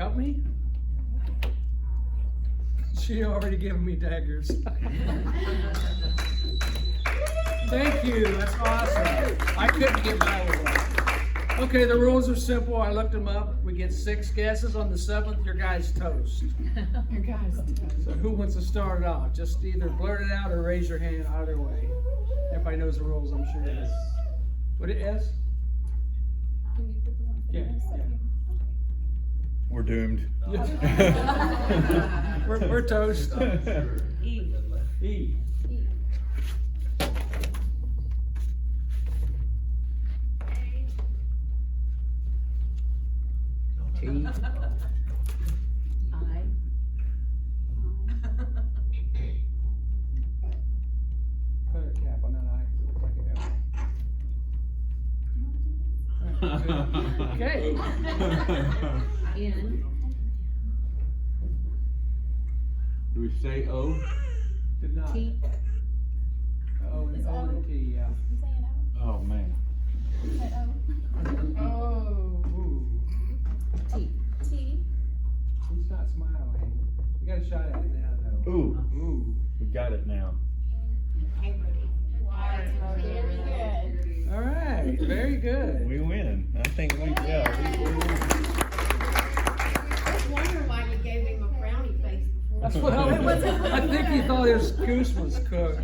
help me? She already given me daggers. Thank you, that's awesome. I couldn't get by with that. Okay, the rules are simple. I looked them up. We get 6 guesses. On the 7th, your guy's toast. Your guys. So who wants to start it off? Just either blurt it out or raise your hand, either way. Everybody knows the rules, I'm sure. Yes. What it is? Can you put the one thing Yeah, in a second? We're doomed. We're toast. E. E. E. T. I. Put a cap on that eye because it looks like an L. Okay. N. Do we say O? Did not. T. O and T, yeah. You saying O? Oh, man. You said O? Oh. Ooh. T. T. He's not smiling. You got a shot at it now, though. Ooh, Ooh. we got it now. Integrity. Very good. All right. Very good. We win. I think we, yeah. We win. I was wondering why you gave him a frowny face before. That's what I think he thought his goose was cooked.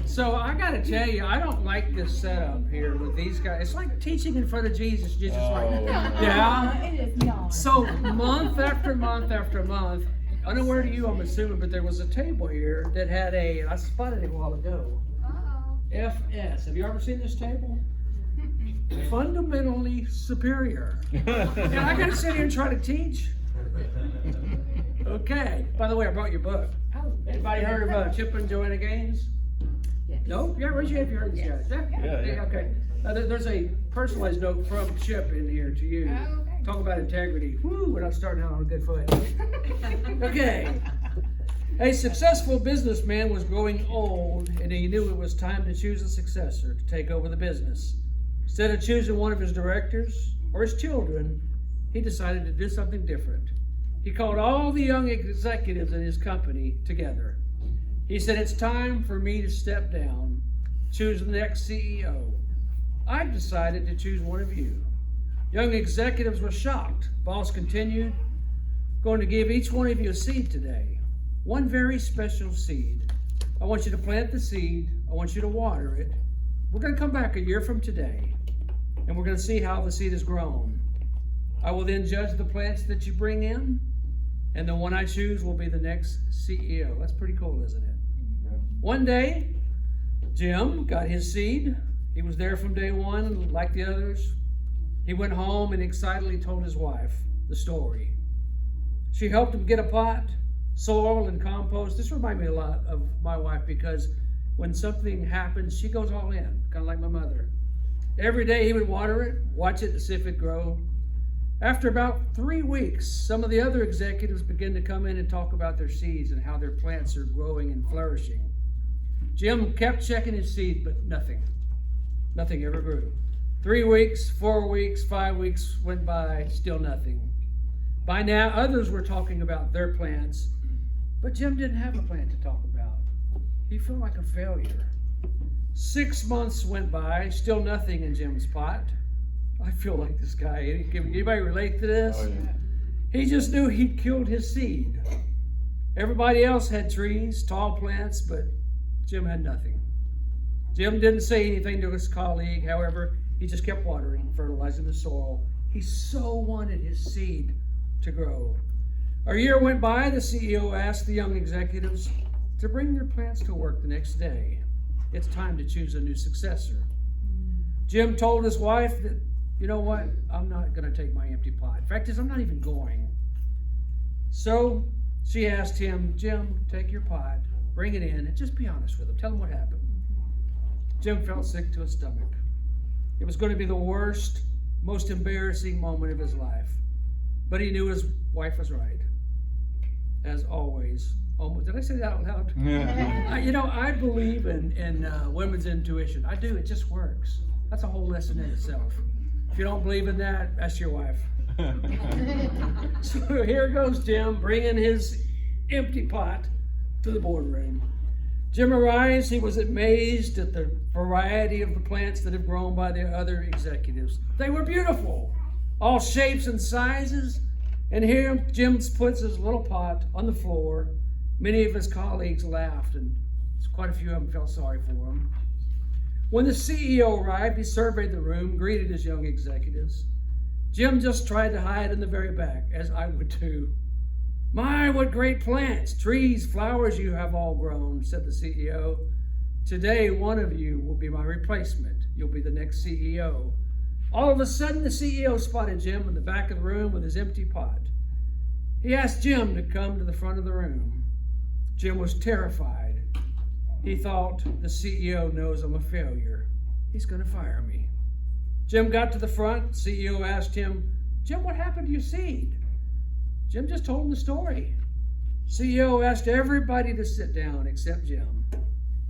So I got to tell you, I don't like this setup here with these guys. It's like teaching in front of Jesus. You're just like, Oh, yeah. It is not. So month after month after month, unaware to you, I'm assuming, but there was a table here that had and I spotted it a while ago. FS. Have you ever seen this table? Fundamentally superior. And I got to sit here and try to teach. Okay. By the way, I brought your book. Oh. Anybody heard of Chip and Joanna Gaines? Yes. No? Yeah, raise your hand if you heard this guy. Yeah. Okay. There's a personalized note from Chip in here to you. Oh, okay. Talk about integrity. Woo, we're not starting out on a good foot. Okay. A successful businessman was growing old, and he knew it was time to choose a successor to take over the business. Instead of choosing one of his directors or his children, he decided to do something different. He called all the young executives in his company together. He said, "It's time for me to step down, choose the next CEO. I've decided to choose one of you." Young executives were shocked. Boss continued, "Going to give each one of you a seed today. One very special seed. I want you to plant the seed. I want you to water it. We're going to come back a year from today, and we're going to see how the seed has grown. I will then judge the plants that you bring in, and the one I choose will be the next CEO." That's pretty cool, isn't it? Yeah. One day, Jim got his seed. He was there from day one, like the others. He went home and excitedly told his wife the story. She helped him get a pot, soil, and compost. This reminded me a lot of my wife because when something happens, she goes all in, kind of like my mother. Every day he would water it, watch it to see if it grow. After about 3 weeks, some of the other executives began to come in and talk about their seeds and how their plants are growing and flourishing. Jim kept checking his seed, but nothing ever grew. 3 weeks, 4 weeks, 5 weeks went by, still nothing. By now, others were talking about their plants, but Jim didn't have a plant to talk about. He felt like a failure. 6 months went by, still nothing in Jim's pot. I feel like this guy. Anybody relate to this? Oh, yeah. He just knew he'd killed his seed. Everybody else had trees, tall plants, but Jim had nothing. Jim didn't say anything to his colleague. However, he just kept watering, fertilizing the soil. He so wanted his seed to grow. A year went by. The CEO asked the young executives to bring their plants to work the next day. It's time to choose a new successor. Jim told his wife that, "You know what? I'm not going to take my empty pot. In fact, I'm not even going." So she asked him, "Jim, take your pot, bring it in, and just be honest with him. Tell him what happened." Jim felt sick to his stomach. It was going to be the worst, most embarrassing moment of his life. But he knew his wife was right. As always. Almost. Did I say that out loud? Yeah. I believe in women's intuition. I do. It just works. That's a whole lesson in itself. If you don't believe in that, that's your wife. So here goes Jim bringing his empty pot to the boardroom. Jim arrives. He was amazed at the variety of the plants that have grown by the other executives. They were beautiful, all shapes and sizes. And here Jim puts his little pot on the floor. Many of his colleagues laughed, and quite a few of them felt sorry for him. When the CEO arrived, he surveyed the room, greeted his young executives. Jim just tried to hide in the very back, as I would too. "My, what great plants, trees, flowers you have all grown," said the CEO. "Today, one of you will be my replacement. You'll be the next CEO." All of a sudden, the CEO spotted Jim in the back of the room with his empty pot. He asked Jim to come to the front of the room. Jim was terrified. He thought, the CEO knows I'm a failure. He's going to fire me. Jim got to the front. The CEO asked him, "Jim, what happened to your seed?" Jim just told him the story. CEO asked everybody to sit down except Jim.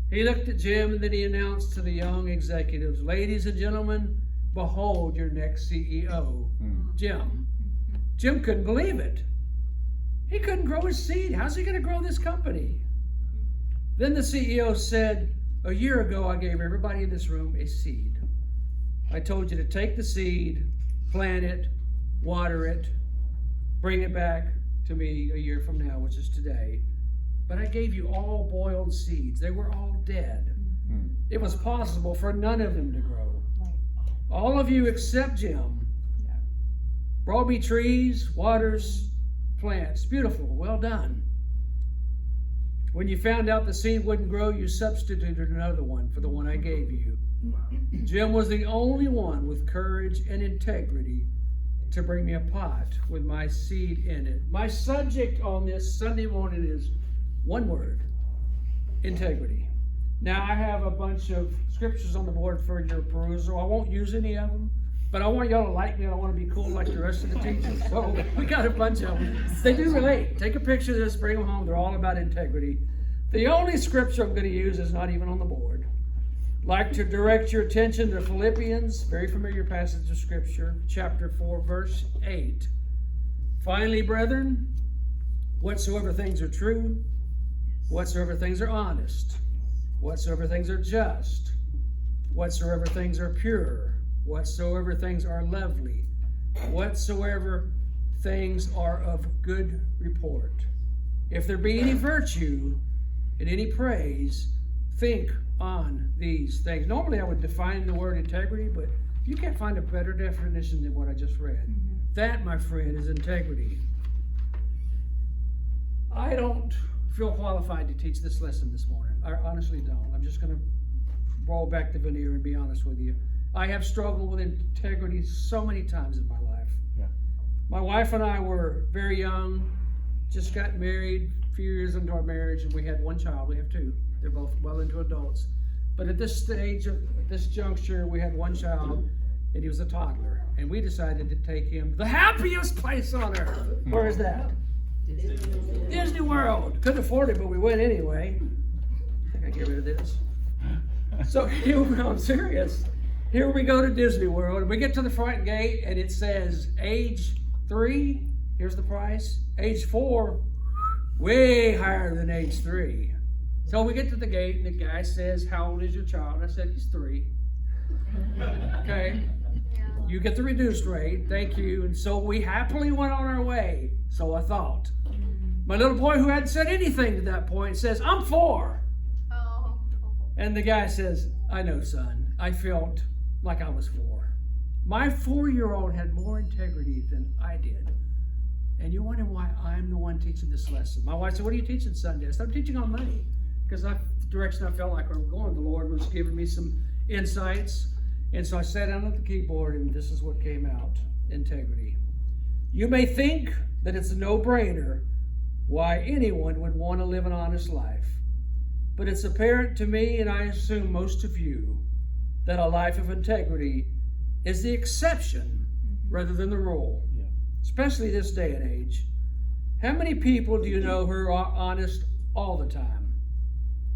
He looked at Jim and then he announced to the young executives, "Ladies and gentlemen, behold your next CEO, Jim." Jim couldn't believe it. He couldn't grow his seed. How's he going to grow this company? Then the CEO said, "A year ago, I gave everybody in this room a seed. I told you to take the seed, plant it, water it, bring it back to me a year from now, which is today. But I gave you all boiled seeds. They were all dead. It was possible for none of them to grow. All of you except Jim brought me trees, waters, plants. Beautiful, well done. When you found out the seed wouldn't grow, you substituted another one for the one I gave you. Jim was the only one with courage and integrity to bring me a pot with my seed in it." My subject on this Sunday morning is one word: integrity. Now, I have a bunch of scriptures on the board for your perusal. I won't use any of them, but I want y'all to like me. I want to be cool like the rest of the teachers. So we got a bunch of them. They do relate. Take a picture of this, bring them home. They're all about integrity. The only scripture I'm going to use is not even on the board. Like to direct your attention to Philippians, very familiar passage of scripture, chapter 4, verse 8. "Finally, brethren, whatsoever things are true, whatsoever things are honest, whatsoever things are just, whatsoever things are pure, whatsoever things are lovely, whatsoever things are of good report. If there be any virtue and any praise, think on these things." Normally I would define the word integrity, but you can't find a better definition than what I just read. That, my friend, is integrity. I don't feel qualified to teach this lesson this morning. I honestly don't. I'm just going to roll back the veneer and be honest with you. I have struggled with integrity so many times in my life. Yeah. My wife and I were very young, just got married a few years into our marriage, and we had one child. We have two. They're both well into adults. But at this stage, at this juncture, we had one child, and he was a toddler. And we decided to take him to the happiest place on earth. Where is that? Disney World. Couldn't afford it, but we went anyway. I gotta get rid of this. So here, I'm serious. Here we go to Disney World, and we get to the front gate, and it says age 3. Here's the price. Age 4, way higher than age 3. So we get to the gate, and the guy says, "How old is your child?" I said, "He's 3. Okay. You get the reduced rate. Thank you. And so we happily went on our way. So I thought. My little boy, who hadn't said anything to that point, says, "I'm 4. Oh. And the guy says, "I know, son. I felt like I was 4. My 4-year-old had more integrity than I did. And you're wondering why I'm the one teaching this lesson. My wife said, "What are you teaching Sunday?" I said, "I'm teaching on money." Because the direction I felt like we were going, the Lord was giving me some insights. And so I sat down at the keyboard, and this is what came out: integrity. You may think that it's a no-brainer why anyone would want to live an honest life. But it's apparent to me, and I assume most of you, that a life of integrity is the exception rather than the rule, especially this day and age. How many people do you know who are honest all the time?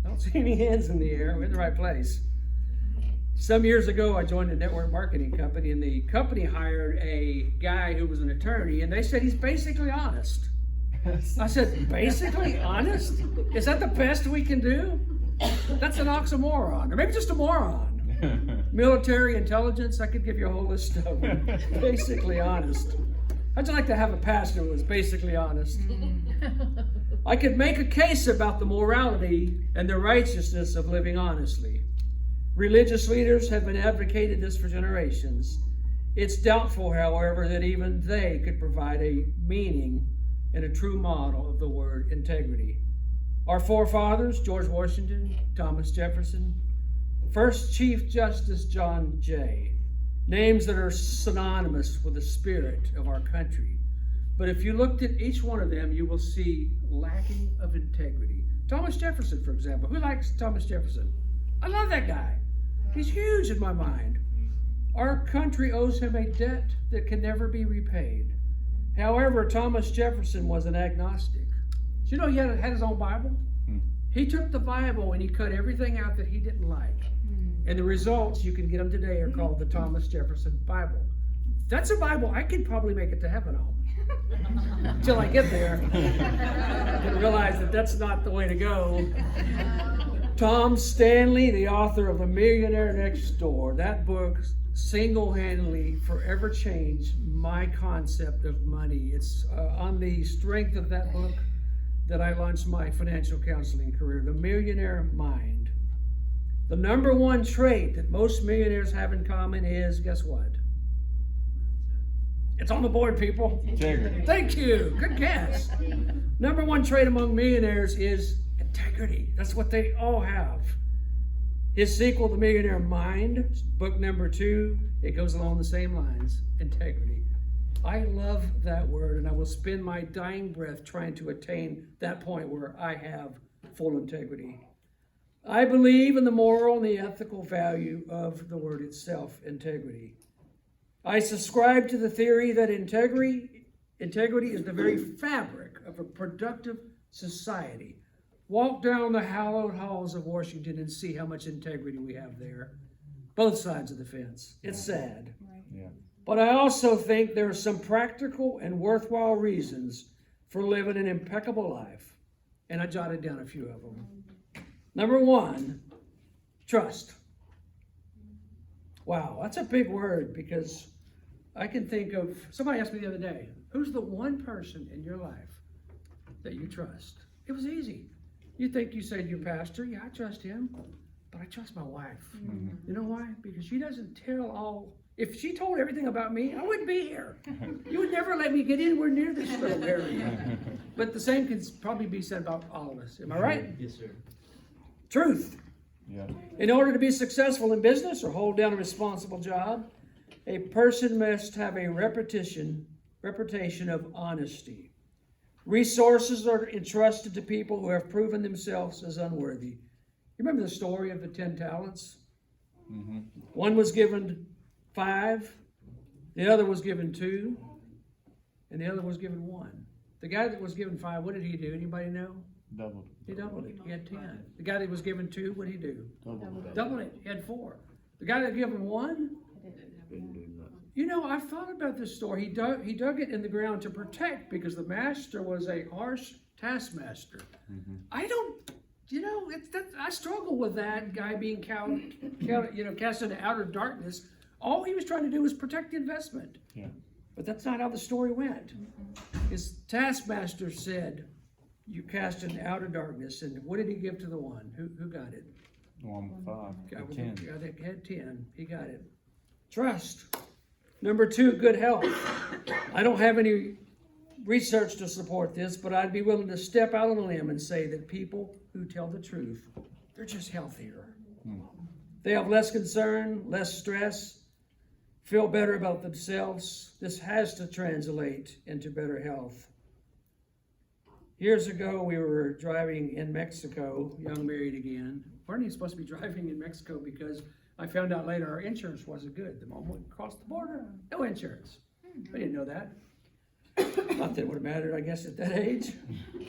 I don't see any hands in the air. We're in the right place. Some years ago, I joined a network marketing company, and the company hired a guy who was an attorney, and they said he's basically honest. I said, basically honest? Is that the best we can do? That's an oxymoron, or maybe just a moron. Military intelligence, I could give you a whole list of them. Basically honest. How'd you like to have a pastor who was basically honest? I could make a case about the morality and the righteousness of living honestly. Religious leaders have been advocated this for generations. It's doubtful, however, that even they could provide a meaning and a true model of the word integrity. Our forefathers, George Washington, Thomas Jefferson, First Chief Justice John Jay, names that are synonymous with the spirit of our country. But if you looked at each one of them, you will see lacking of integrity. Thomas Jefferson, for example. Who likes Thomas Jefferson? I love that guy. He's huge in my mind. Our country owes him a debt that can never be repaid. However, Thomas Jefferson was an agnostic. Do you know he had his own Bible? He took the Bible and he cut everything out that he didn't like. And the results, you can get them today, are called the Thomas Jefferson Bible. That's a Bible I could probably make it to heaven on. Until I get there. And realize that that's not the way to go. Tom Stanley, the author of The Millionaire Next Door, that book single-handedly forever changed my concept of money. It's on the strength of that book that I launched my financial counseling career, The Millionaire Mind. The number one trait that most millionaires have in common is, guess what? It's on the board, people. Integrity. Thank you. Good guess. Number one trait among millionaires is integrity. That's what they all have. His sequel, The Millionaire Mind, book number 2, it goes along the same lines, integrity. I love that word, and I will spend my dying breath trying to attain that point where I have full integrity. I believe in the moral and the ethical value of the word itself, integrity. I subscribe to the theory that integrity is the very fabric of a productive society. Walk down the hallowed halls of Washington and see how much integrity we have there. Both sides of the fence. It's sad. Yeah. But I also think there are some practical and worthwhile reasons for living an impeccable life. And I jotted down a few of them. Number 1, trust. Wow, that's a big word, because I can think of, somebody asked me the other day, who's the one person in your life that you trust? It was easy. You think you said your pastor, yeah, I trust him, but I trust my wife. Mm-hmm. You know why? Because she doesn't tell all. If she told everything about me, I wouldn't be here. You would never let me get anywhere near this little area. But the same can probably be said about all of us. Am I right? Yes, sir. Truth. Yeah. In order to be successful in business or hold down a responsible job, a person must have a reputation of honesty. Resources are entrusted to people who have proven themselves as unworthy. You remember the story of the 10 talents? Mm-hmm. One was given 5, the other was given 2, and the other was given 1. The guy that was given 5, what did he do? Anybody know? Doubled. He doubled it. He had 10. The guy that was given 2, what did he do? Doubled. Doubled it. He had 4. The guy that given 1, Didn't do nothing. you know, I've thought about this story. He dug it in the ground to protect, because the master was a harsh taskmaster. Mm-hmm. I don't, you know, I struggle with that guy being cast into outer darkness. All he was trying to do was protect the investment. Yeah. But that's not how the story went. His taskmaster said, "You cast into outer darkness." And what did he give to the one? Who got it? The one with 5. Guy With with 10. the guy that had 10. He got it. Trust. Number 2, good health. I don't have any research to support this, but I'd be willing to step out on a limb and say that people who tell the truth, they're just healthier. They have less concern, less stress, feel better about themselves. This has to translate into better health. Years ago, we were driving in Mexico, young married again. Weren't even supposed to be driving in Mexico, because I found out later our insurance wasn't good. The moment we crossed the border, no insurance. I didn't know that. Not that it would have mattered, I guess, at that age.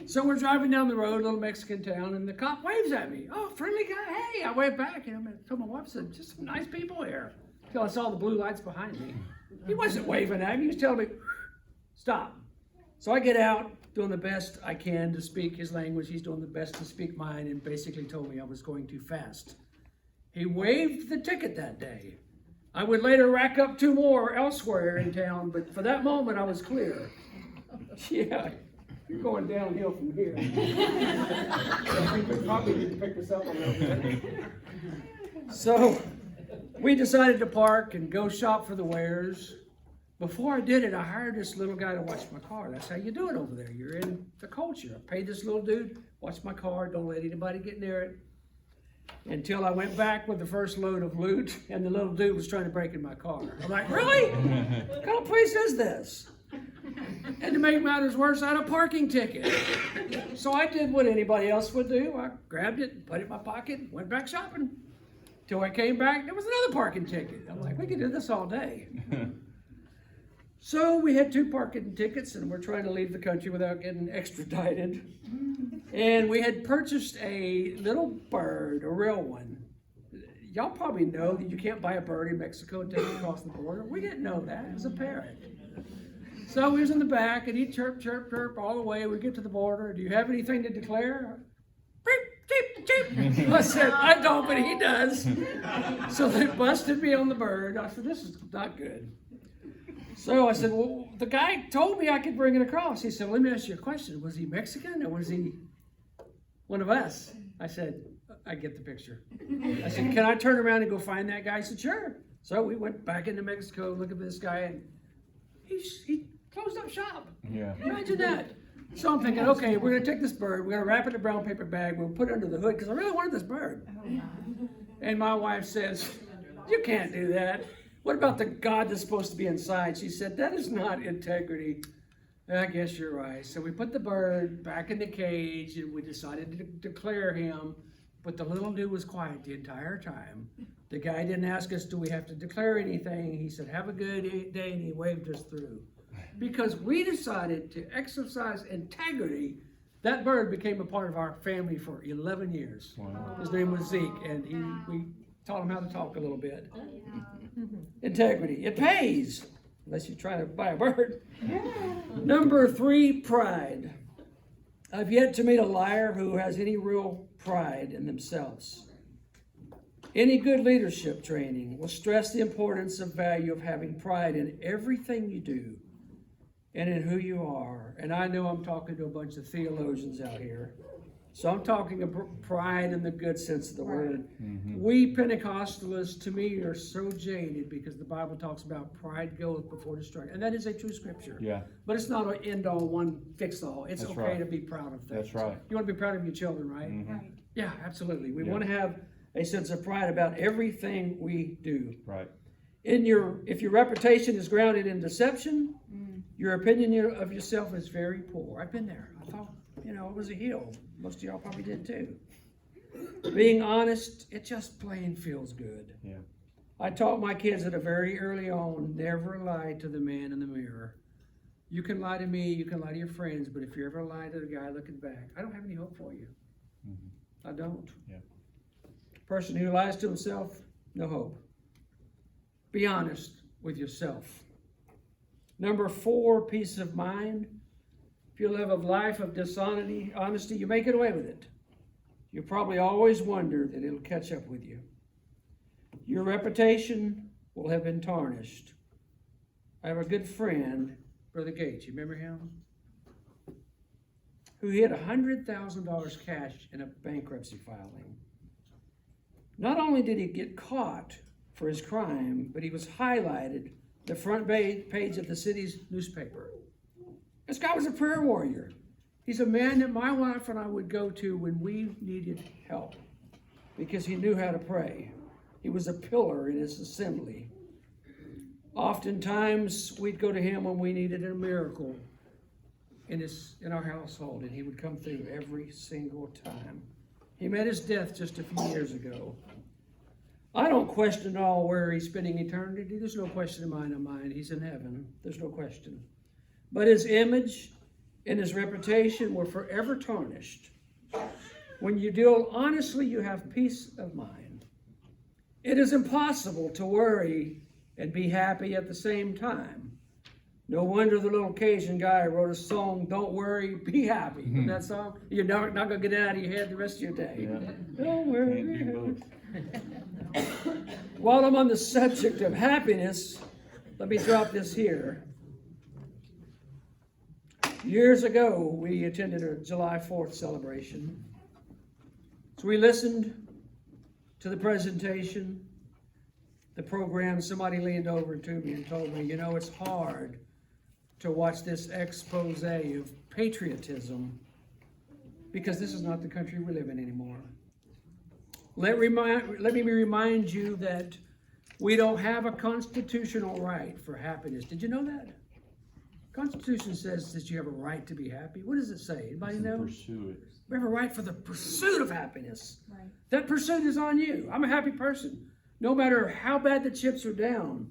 So we're driving down the road, a little Mexican town, and the cop waves at me. Oh, friendly guy, hey. I wave back, and I told my wife, I said, just some nice people here. Until I saw the blue lights behind me. He wasn't waving at me, he was telling me, stop. So I get out, doing the best I can to speak his language. He's doing the best to speak mine, and basically told me I was going too fast. He waived the ticket that day. I would later rack up 2 more elsewhere in town, but for that moment I was clear. Yeah, you're going downhill from here. I think we probably need to pick this up a little bit. So we decided to park and go shop for the wares. Before I did it, I hired this little guy to watch my car. That's how you do it over there. You're in the culture. I paid this little dude, watch my car, don't let anybody get near it. Until I went back with the first load of loot, and the little dude was trying to break in my car. I'm like, really? What kind of place is this? And to make matters worse, I had a parking ticket. So I did what anybody else would do. I grabbed it, put it in my pocket, went back shopping. Till I came back, there was another parking ticket. I'm like, we could do this all day. So we had 2 parking tickets, and we're trying to leave the country without getting extradited. And we had purchased a little bird, a real one. Y'all probably know that you can't buy a bird in Mexico and take it across the border. We didn't know that. It was a parrot. So he was in the back, and he chirp, chirp, chirp all the way. We get to the border. Do you have anything to declare? Beep, cheep, cheep. I said, I don't, but he does. So they busted me on the bird. I said, this is not good. So I said, well, the guy told me I could bring it across. He said, let me ask you a question. Was he Mexican or was he one of us? I said, I get the picture. I said, can I turn around and go find that guy? He said, sure. So we went back into Mexico, looking for this guy, and he closed up shop. Yeah. Imagine that. So I'm thinking, okay, we're going to take this bird, we're going to wrap it in a brown paper bag, we'll put it under the hood, because I really wanted this bird. And my wife says, you can't do that. What about the God that's supposed to be inside? She said, that is not integrity. I guess you're right. So we put the bird back in the cage, and we decided to declare him, but the little dude was quiet the entire time. The guy didn't ask us, do we have to declare anything? He said, have a good day, and he waved us through. Because we decided to exercise integrity, that bird became a part of our family for 11 years. Wow. His name was Zeke, and we taught him how to talk a little bit. Integrity, it pays, unless you try to buy a bird. Number 3, pride. I've yet to meet a liar who has any real pride in themselves. Any good leadership training will stress the importance of value of having pride in everything you do and in who you are. And I know I'm talking to a bunch of theologians out here. So I'm talking about pride in the good sense of the word. Mm-hmm. We Pentecostalists, to me, are so jaded because the Bible talks about pride goeth before destruction. And that is a true scripture. Yeah. But it's not an end all, one fix all. It's That's okay right. to be proud of things. That's right. You want to be proud of your children, right? Mm-hmm. Right. Yeah, absolutely. We want to have a sense of pride about everything we do. Right. If your reputation is grounded in deception, your opinion of yourself is very poor. I've been there. I thought, it was a hill. Most of y'all probably did too. Being honest, it just plain feels good. Yeah. I taught my kids at a very early on, never lie to the man in the mirror. You can lie to me, you can lie to your friends, but if you ever lie to the guy looking back, I don't have any hope for you. Mm-hmm. I don't. Yeah. Person who lies to himself, no hope. Be honest with yourself. Number 4, peace of mind. If you live a life of honesty, you may get away with it. You'll probably always wonder that it'll catch up with you. Your reputation will have been tarnished. I have a good friend, Brother Gates, you remember him? Who hid $100,000 cash in a bankruptcy filing. Not only did he get caught for his crime, but he was highlighted the front page of the city's newspaper. This guy was a prayer warrior. He's a man that my wife and I would go to when we needed help because he knew how to pray. He was a pillar in his assembly. Oftentimes, we'd go to him when we needed a miracle in our household, and he would come through every single time. He met his death just a few years ago. I don't question at all where he's spending eternity. There's no question in my mind. He's in heaven. There's no question. but his image and his reputation were forever tarnished. When you deal honestly, you have peace of mind. It is impossible to worry and be happy at the same time. No wonder the little Cajun guy wrote a song, "Don't Worry, Be Happy." That song, you're not going to get it out of your head the rest of your day. Yeah. Don't worry. Can't do both. While I'm on the subject of happiness, let me drop this here. Years ago, we attended a July 4th celebration. So we listened to the presentation, the program. Somebody leaned over to me and told me, it's hard to watch this expose of patriotism because this is not the country we live in anymore. Let me remind you that we don't have a constitutional right for happiness. Did you know that? Constitution says that you have a right to be happy. What does it say? Anybody know? Pursue it. We have a right for the pursuit of happiness. Right. That pursuit is on you. I'm a happy person. No matter how bad the chips are down,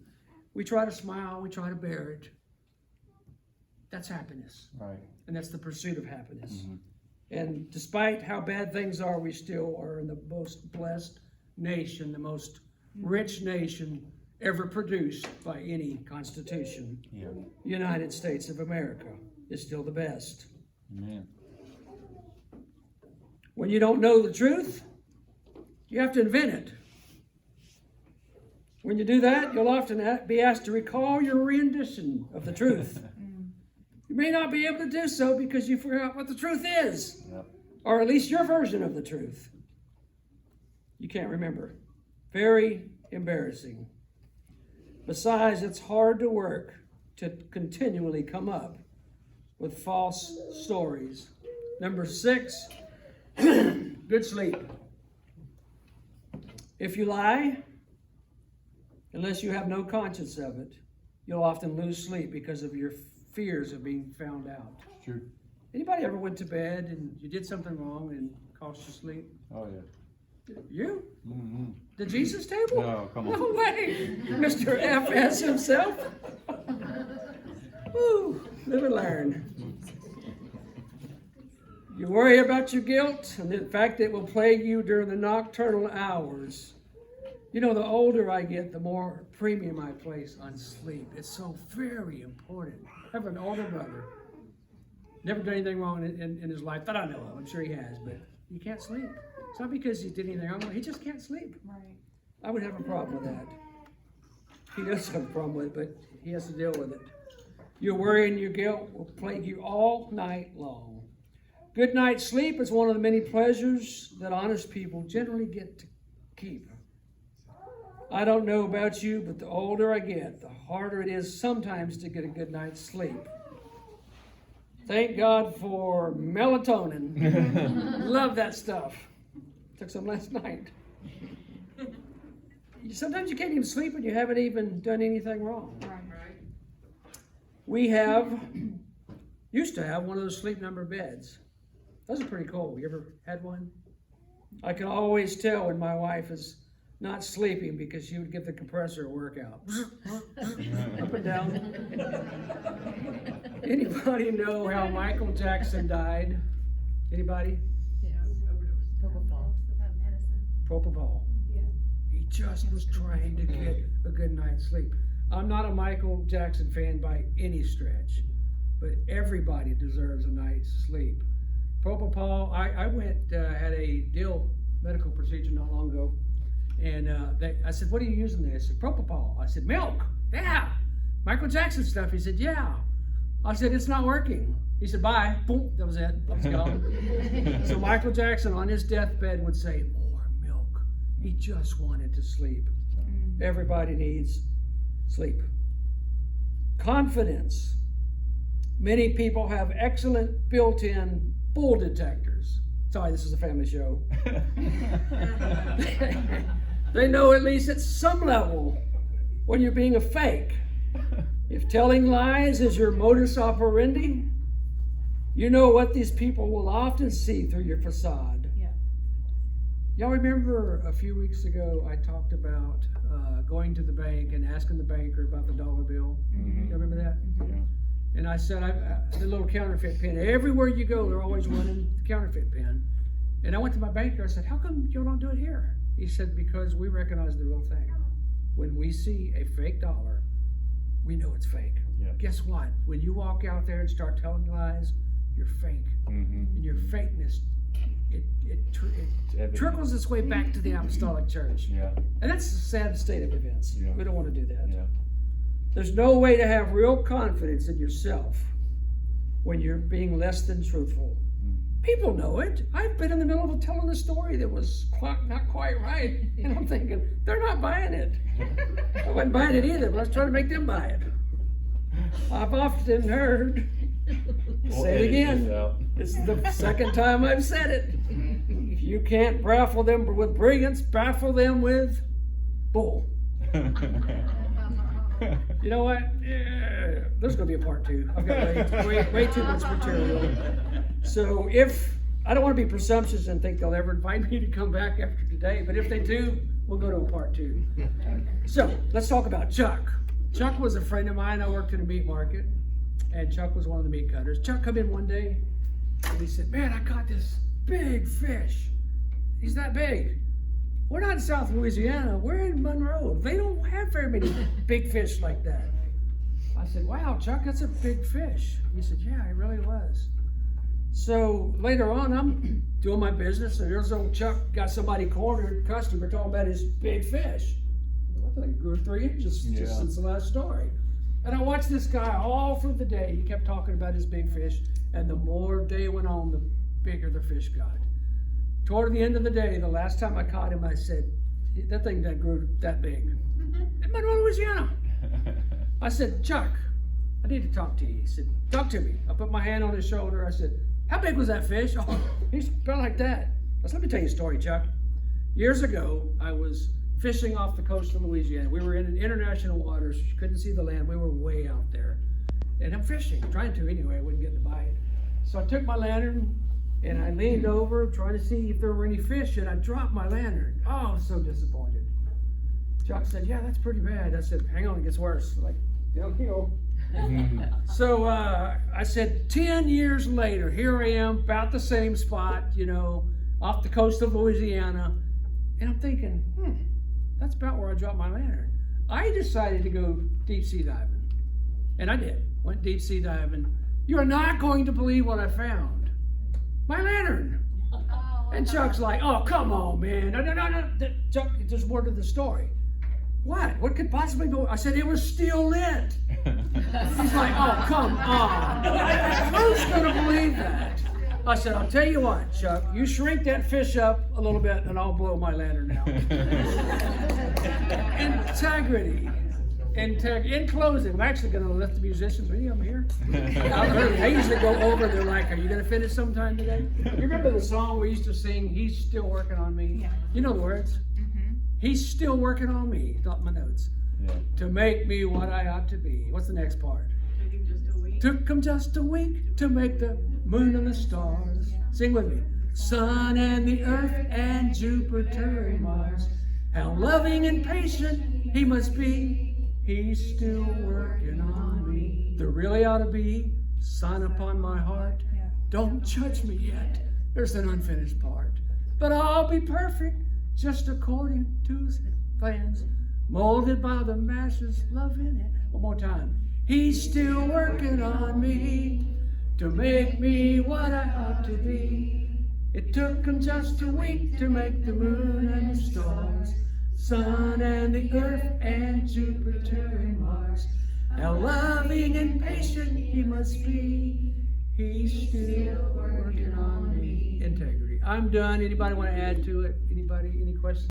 we try to smile, we try to bear it. That's happiness. Right. And that's the pursuit of happiness. Mhm. And despite how bad things are, we still are in the most blessed nation, the most rich nation ever produced by any constitution. Yeah. United States of America is still the best. Amen. When you don't know the truth, you have to invent it. When you do that, you'll often be asked to recall your rendition of the truth. You may not be able to do so because you forgot what the truth is, Yep. or at least your version of the truth. You can't remember. Very embarrassing. Besides, it's hard to work to continually come up with false stories. Number 6, good sleep. If you lie, unless you have no conscience of it, you'll often lose sleep because of your fears of being found out. It's true. Anybody ever went to bed and you did something wrong and cost you sleep? Oh, yeah. You? Mm-hmm. The Jesus table? No, come on. No way! Mr. FS himself? Woo, live and learn. You worry about your guilt and the fact that it will plague you during the nocturnal hours. The older I get, the more premium I place on sleep. It's so very important. I have an older brother. Never done anything wrong in his life that I know of. I'm sure he has, but he can't sleep. It's not because he did anything wrong. He just can't sleep. Right. I would have a problem with that. He does have a problem with it, but he has to deal with it. Your worry and your guilt will plague you all night long. Good night's sleep is one of the many pleasures that honest people generally get to keep. I don't know about you, but the older I get, the harder it is sometimes to get a good night's sleep. Thank God for melatonin. Love that stuff. Took some last night. Sometimes you can't even sleep and you haven't even done anything wrong. Right. We used to have one of those sleep number beds. Those are pretty cool. You ever had one? I can always tell when my wife is not sleeping because she would give the compressor a workout. Up and down. Anybody know how Michael Jackson died? Anybody? Yeah. Propofol. Propofol. Yeah. He just was trying to get a good night's sleep. I'm not a Michael Jackson fan by any stretch, but everybody deserves a night's sleep. Propofol, I went, had a medical procedure not long ago, and I said, "What are you using there?" They said, "Propofol." I said, "Milk?" "Yeah." "Michael Jackson stuff?" He said, "Yeah." I said, "It's not working." He said, "Bye." Boom, that was it. I was gone. So Michael Jackson on his deathbed would say, "More milk." He just wanted to sleep. Everybody needs sleep. Confidence. Many people have excellent built-in bull detectors. Sorry, this is a family show. They know at least at some level when you're being a fake. If telling lies is your modus operandi, you know what these people will often see through your facade. Yeah. Y'all remember a few weeks ago I talked about going to the bank and asking the banker about the dollar bill? Mhm. You remember that? Yeah. And I said, the little counterfeit pen. Everywhere you go, they're always running the counterfeit pen. And I went to my banker. I said, how come you don't do it here? He said, because we recognize the real thing. When we see a fake dollar, we know it's fake. Yeah. Guess what? When you walk out there and start telling lies, you're fake. Mm-hmm. And your fakeness, it trickles its way back to the apostolic church. Yeah. And that's the sad state of events. Yeah. We don't want to do that. Yeah. There's no way to have real confidence in yourself when you're being less than truthful. People know it. I've been in the middle of telling a story that was not quite right, and I'm thinking, they're not buying it. I wasn't buying it either, but I was trying to make them buy it. I've often heard, say it again, this is the second time I've said it. If you can't baffle them with brilliance, baffle them with bull. You know what? Yeah, there's going to be a part 2. I've got way too much material. So I don't want to be presumptuous and think they'll ever invite me to come back after today, but if they do, we'll go to a part 2. So let's talk about Chuck. Chuck was a friend of mine. I worked in a meat market, and Chuck was one of the meat cutters. Chuck come in one day, and he said, man, I caught this big fish. He's that big. We're not in South Louisiana. We're in Monroe. They don't have very many big fish like that. I said, wow, Chuck, that's a big fish. He said, yeah, it really was. So later on, I'm doing my business, and there's old Chuck got somebody cornered, customer, talking about his big fish. I think it grew 3 inches just since the last story. And I watched this guy all through the day. He kept talking about his big fish, and the more day went on, the bigger the fish got. Toward the end of the day, the last time I caught him, I said, that thing that grew that big. In Monroe, Louisiana. I said, Chuck, I need to talk to you. He said, talk to me. I put my hand on his shoulder. I said, how big was that fish? Oh, he's about like that. I said, let me tell you a story, Chuck. Years ago, I was fishing off the coast of Louisiana. We were in international waters. You couldn't see the land. We were way out there. And I'm fishing, trying to anyway. I wouldn't get to bite. So I took my lantern, and I leaned over trying to see if there were any fish, and I dropped my lantern. Oh, I was so disappointed. Chuck said, yeah, that's pretty bad. I said, hang on, it gets worse. Like, downhill. So I said, 10 years later, here I am, about the same spot, off the coast of Louisiana. And I'm thinking, that's about where I dropped my lantern. I decided to go deep sea diving. And I did. Went deep sea diving. You are not going to believe what I found. My lantern. And Chuck's like, oh, come on, man. No. Chuck, there's more to the story. What? What could possibly go? I said, it was still lit. He's like, oh, come on. Who's going to believe that? I said, I'll tell you what, Chuck, you shrink that fish up a little bit and I'll blow my lantern out. Integrity. In closing, I'm actually going to let the musicians, any of them here? I usually go over, they're like, are you going to finish sometime today? You remember the song we used to sing, He's Still Working on Me? Yeah. You know the words? Mm-hmm. He's still working on me, not my notes, to make me what I ought to be. What's the next part? Took him just a week to make the moon and the stars. Sing with me. Sun and the earth and Jupiter and Mars. How loving and patient he must be. He's still working on me. There really ought to be sign upon my heart. Don't judge me yet. There's an unfinished part. But I'll be perfect just according to his plans. Molded by the Master's love in it. One more time. He's still working on me to make me what I ought to be. It took him just a week to make the moon and the stars, sun and the earth and Jupiter and Mars. How loving and patient he must be. He's still working on me. Integrity. I'm done. Anybody want to add to it? Anybody? Any questions?